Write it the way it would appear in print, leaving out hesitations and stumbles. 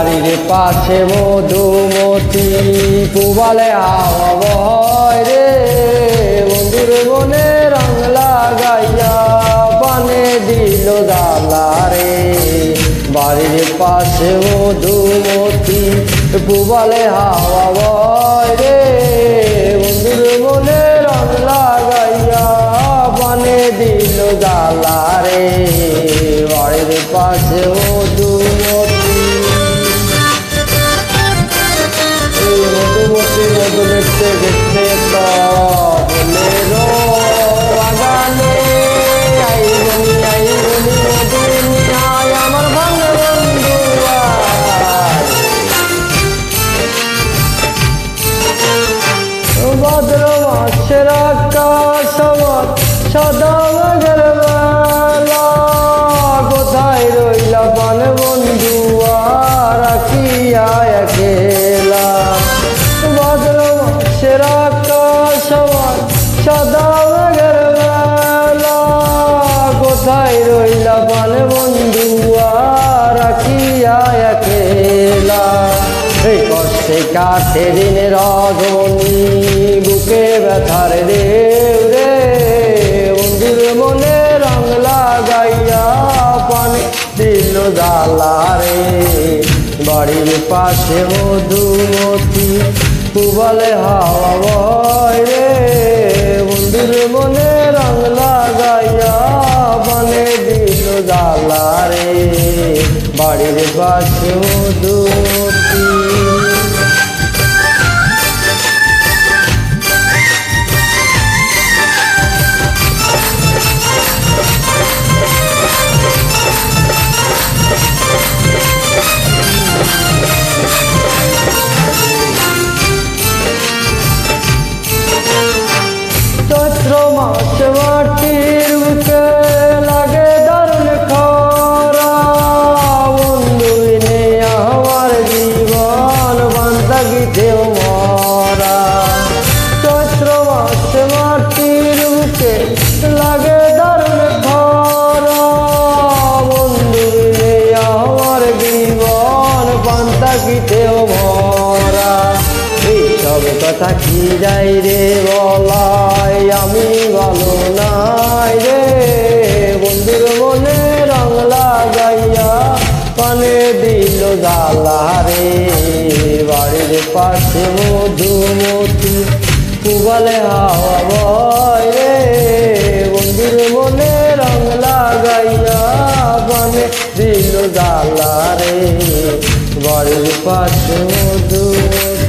বাড়ির পাশে মধুমতি পুবালে হাওয়া বয় রে, বন্ধুর মনে রং লাগাইয়া পানে দিল জ্বালা রে। বাড়ির পাশে মধুমতি পুবালে হাওয়া বয় রে, বন্ধুর মনে রং লাগাইয়া পানে দিল জ্বালা রে। বাড়ির পাশে মধুমতি, মধুমতি মধু দেখতে দেখতে বাগানে আইবনি আইবনি মধুমিয়ায় আমার ভাঙে বন্ধু ভদ্র মাসের আকাশ আমার সাদা মেঘের বেলা, কোথায় রইলা পান বন্ধু রাখিয়া একেলা। ভদ্র মাসের আকাশ আমার সাদা মেঘের বেলা, কোথায় রইলা পান বন্ধু রাখিয়া একেলা। এই কষ্টে কাটে দিনের রজনী বুকে ব্যথার ঢেউ রে, বন্ধুর মনে রং লাগাইয়া পানে দিল জ্বালা রে। বাড়ির পাশে মধুমতি পুবালে হাওয়া বয় রে, বন্ধুর মনে রং লাগাইয়া পানে দিল জ্বালা রে। বাড়ির পাশে মধুমতি। চৈত্র মাস মাটির বুকে লাগে দারুণ খরা, বন্ধু নে আমার জীবন বান্ধা গীতেও মরা। চৈত্র মাস মাটির বুকে লাগে দারুণ খরা, বন্ধু নে আমার জীবন বান্ধা গীতেও মরা। এইসব কথা কি যাই রে বলাই, আমি ভালো নাই রে, বন্ধুর মনে রং লাগাইয়া পানে দিল জ্বালা রে। বাড়ির পাশে মধুমতি পুবালে হাওয়া বয় রে, বন্ধুর মনে রং লাগাইয়া পানে দিল জ্বালা রে। বাড়ির পাশে মধুমতি।